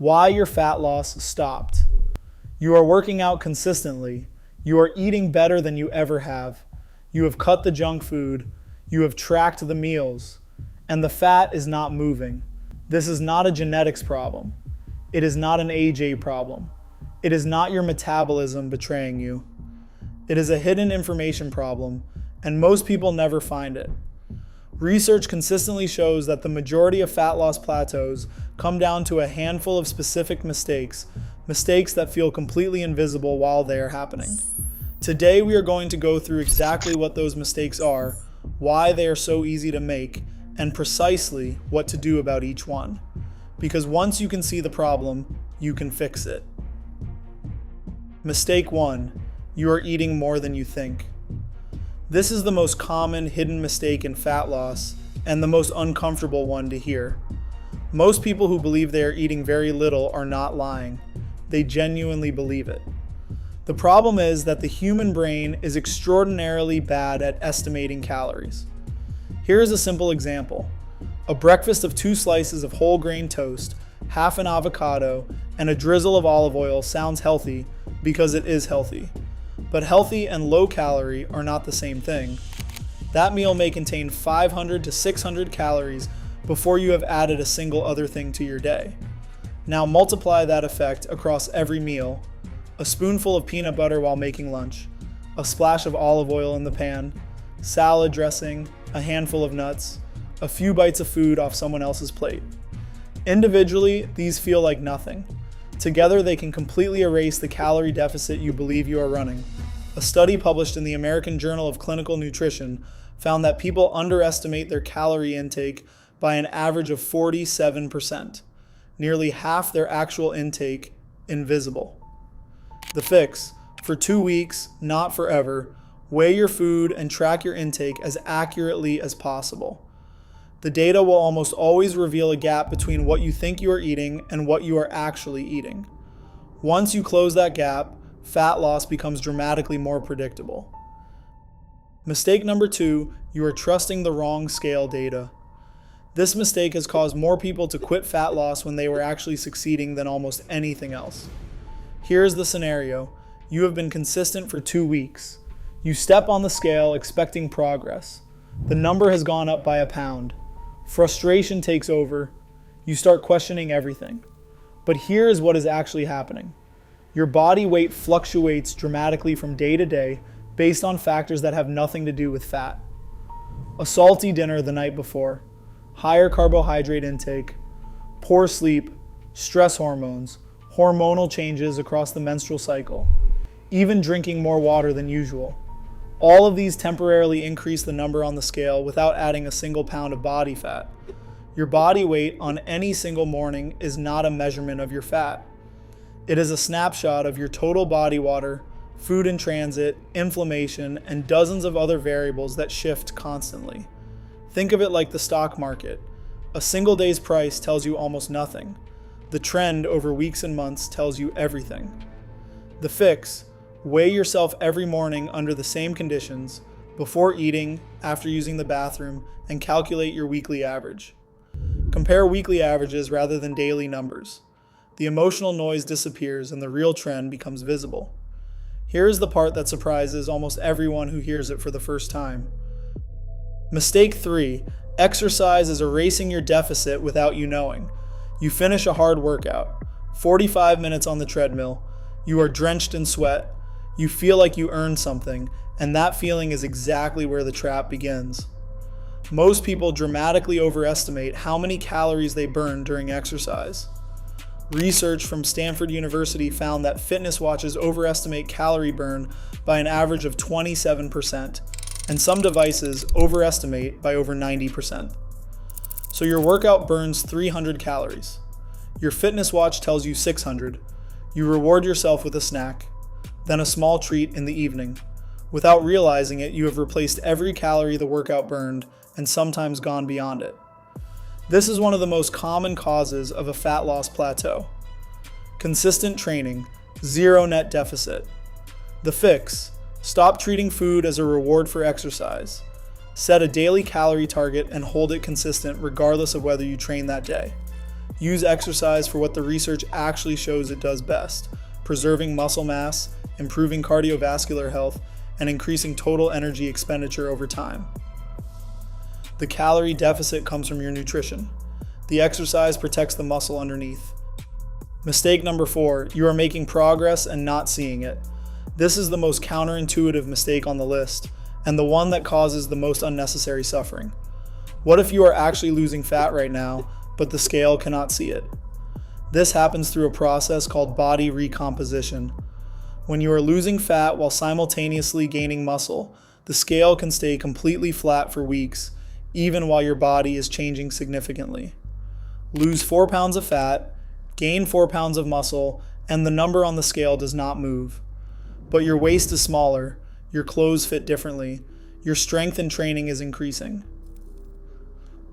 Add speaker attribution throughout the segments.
Speaker 1: Why your fat loss stopped. You are working out consistently. You are eating better than you ever have. You have cut the junk food. You have tracked the meals. And the fat is not moving. This is not a genetics problem. It is not an AJ problem. It is not your metabolism betraying you. It is a hidden information problem, and most people never find it. Research consistently shows that the majority of fat loss plateaus come down to a handful of specific mistakes that feel completely invisible while they are happening. Today we are going to go through exactly what those mistakes are, why they are so easy to make, and precisely what to do about each one. Because once you can see the problem, you can fix it. Mistake 1. You are eating more than you think. This is the most common hidden mistake in fat loss and the most uncomfortable one to hear. Most people who believe they are eating very little are not lying. They genuinely believe it. The problem is that the human brain is extraordinarily bad at estimating calories. Here is a simple example. A breakfast of 2 slices of whole grain toast, half an avocado, and a drizzle of olive oil sounds healthy because it is healthy. But healthy and low calorie are not the same thing. That meal may contain 500 to 600 calories before you have added a single other thing to your day. Now multiply that effect across every meal. A spoonful of peanut butter while making lunch, a splash of olive oil in the pan, salad dressing, a handful of nuts, a few bites of food off someone else's plate. Individually, these feel like nothing. Together, they can completely erase the calorie deficit you believe you are running. A study published in the American Journal of Clinical Nutrition found that people underestimate their calorie intake by an average of 47%, nearly half their actual intake invisible. The fix: for 2 weeks, not forever, weigh your food and track your intake as accurately as possible. The data will almost always reveal a gap between what you think you are eating and what you are actually eating. Once you close that gap, fat loss becomes dramatically more predictable. Mistake number 2, you are trusting the wrong scale data. This mistake has caused more people to quit fat loss when they were actually succeeding than almost anything else. Here is the scenario. You have been consistent for 2 weeks. You step on the scale expecting progress. The number has gone up by a pound. Frustration takes over. You start questioning everything. But here is what is actually happening. Your body weight fluctuates dramatically from day to day based on factors that have nothing to do with fat. A salty dinner the night before, higher carbohydrate intake, poor sleep, stress hormones, hormonal changes across the menstrual cycle, even drinking more water than usual. All of these temporarily increase the number on the scale without adding a single pound of body fat. Your body weight on any single morning is not a measurement of your fat. It is a snapshot of your total body water, food in transit, inflammation, and dozens of other variables that shift constantly. Think of it like the stock market. A single day's price tells you almost nothing. The trend over weeks and months tells you everything. The fix: weigh yourself every morning under the same conditions, before eating, after using the bathroom, and calculate your weekly average. Compare weekly averages rather than daily numbers. The emotional noise disappears and the real trend becomes visible. Here is the part that surprises almost everyone who hears it for the first time. Mistake 3. Exercise is erasing your deficit without you knowing. You finish a hard workout, 45 minutes on the treadmill. You are drenched in sweat. You feel like you earned something, and that feeling is exactly where the trap begins. Most people dramatically overestimate how many calories they burn during exercise. Research from Stanford University found that fitness watches overestimate calorie burn by an average of 27%, and some devices overestimate by over 90%. So your workout burns 300 calories. Your fitness watch tells you 600. You reward yourself with a snack, then a small treat in the evening. Without realizing it, you have replaced every calorie the workout burned and sometimes gone beyond it. This is one of the most common causes of a fat loss plateau. Consistent training, zero net deficit. The fix: stop treating food as a reward for exercise. Set a daily calorie target and hold it consistent regardless of whether you train that day. Use exercise for what the research actually shows it does best: preserving muscle mass, improving cardiovascular health, and increasing total energy expenditure over time. The calorie deficit comes from your nutrition. The exercise protects the muscle underneath. Mistake number 4, you are making progress and not seeing it. This is the most counterintuitive mistake on the list, and the one that causes the most unnecessary suffering. What if you are actually losing fat right now, but the scale cannot see it? This happens through a process called body recomposition. When you are losing fat while simultaneously gaining muscle, the scale can stay completely flat for weeks, even while your body is changing significantly. Lose 4 pounds of fat, gain 4 pounds of muscle, and the number on the scale does not move. But your waist is smaller, your clothes fit differently, your strength and training is increasing.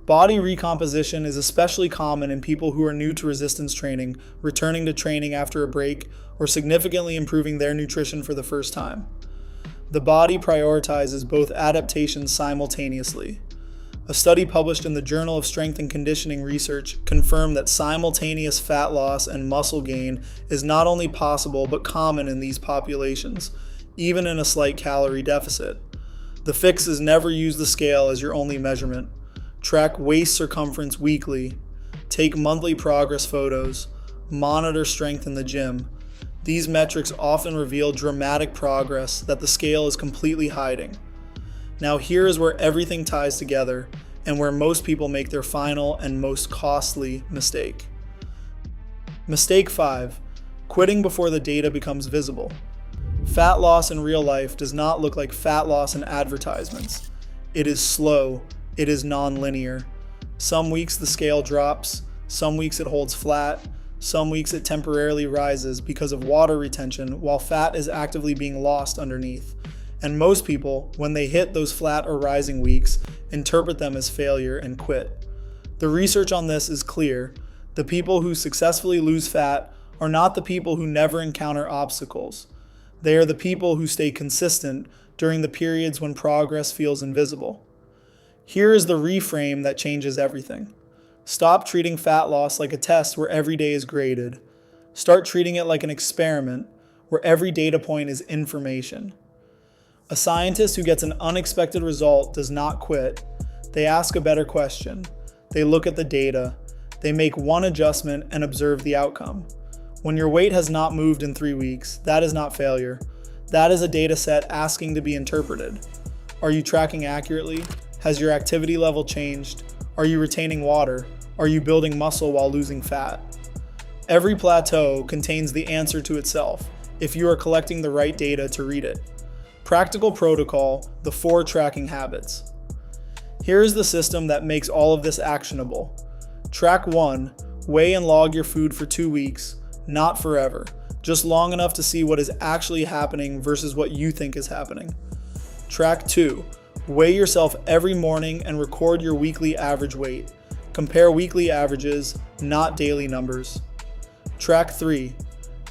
Speaker 1: Body recomposition is especially common in people who are new to resistance training, returning to training after a break, or significantly improving their nutrition for the first time. The body prioritizes both adaptations simultaneously. A study published in the Journal of Strength and Conditioning Research confirmed that simultaneous fat loss and muscle gain is not only possible but common in these populations, even in a slight calorie deficit. The fix is never use the scale as your only measurement. Track waist circumference weekly. Take monthly progress photos. Monitor strength in the gym. These metrics often reveal dramatic progress that the scale is completely hiding. Now here is where everything ties together and where most people make their final and most costly mistake. Mistake 5. Quitting before the data becomes visible. Fat loss in real life does not look like fat loss in advertisements. It is slow. It is non-linear. Some weeks the scale drops, some weeks it holds flat, some weeks it temporarily rises because of water retention while fat is actively being lost underneath. And most people, when they hit those flat or rising weeks, interpret them as failure and quit. The research on this is clear. The people who successfully lose fat are not the people who never encounter obstacles. They are the people who stay consistent during the periods when progress feels invisible. Here is the reframe that changes everything. Stop treating fat loss like a test where every day is graded. Start treating it like an experiment where every data point is information. A scientist who gets an unexpected result does not quit. They ask a better question. They look at the data. They make one adjustment and observe the outcome. When your weight has not moved in 3 weeks, that is not failure. That is a data set asking to be interpreted. Are you tracking accurately? Has your activity level changed? Are you retaining water? Are you building muscle while losing fat? Every plateau contains the answer to itself if you are collecting the right data to read it. Practical protocol, the 4 tracking habits. Here is the system that makes all of this actionable. Track 1, weigh and log your food for 2 weeks, not forever, just long enough to see what is actually happening versus what you think is happening. Track 2, weigh yourself every morning and record your weekly average weight. Compare weekly averages, not daily numbers. Track 3,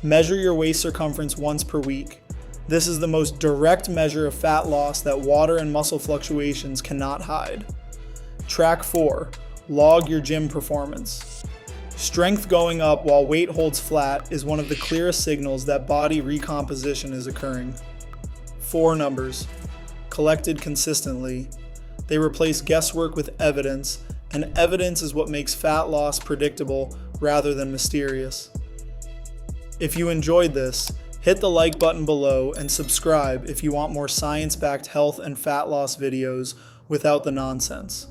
Speaker 1: measure your waist circumference once per week. This is the most direct measure of fat loss that water and muscle fluctuations cannot hide. Track 4, log your gym performance. Strength going up while weight holds flat is one of the clearest signals that body recomposition is occurring. 4 numbers, collected consistently. They replace guesswork with evidence, and evidence is what makes fat loss predictable rather than mysterious. If you enjoyed this, hit the like button below and subscribe if you want more science-backed health and fat loss videos without the nonsense.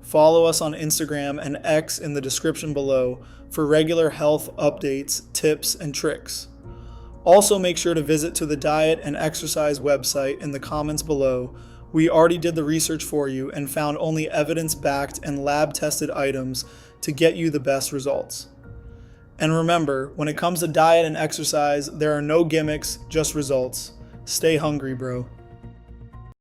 Speaker 1: Follow us on Instagram and X in the description below for regular health updates, tips, and tricks. Also make sure to visit to the diet and exercise website in the comments below. We already did the research for you and found only evidence-backed and lab-tested items to get you the best results. And remember, when it comes to diet and exercise, there are no gimmicks, just results. Stay hungry, bro.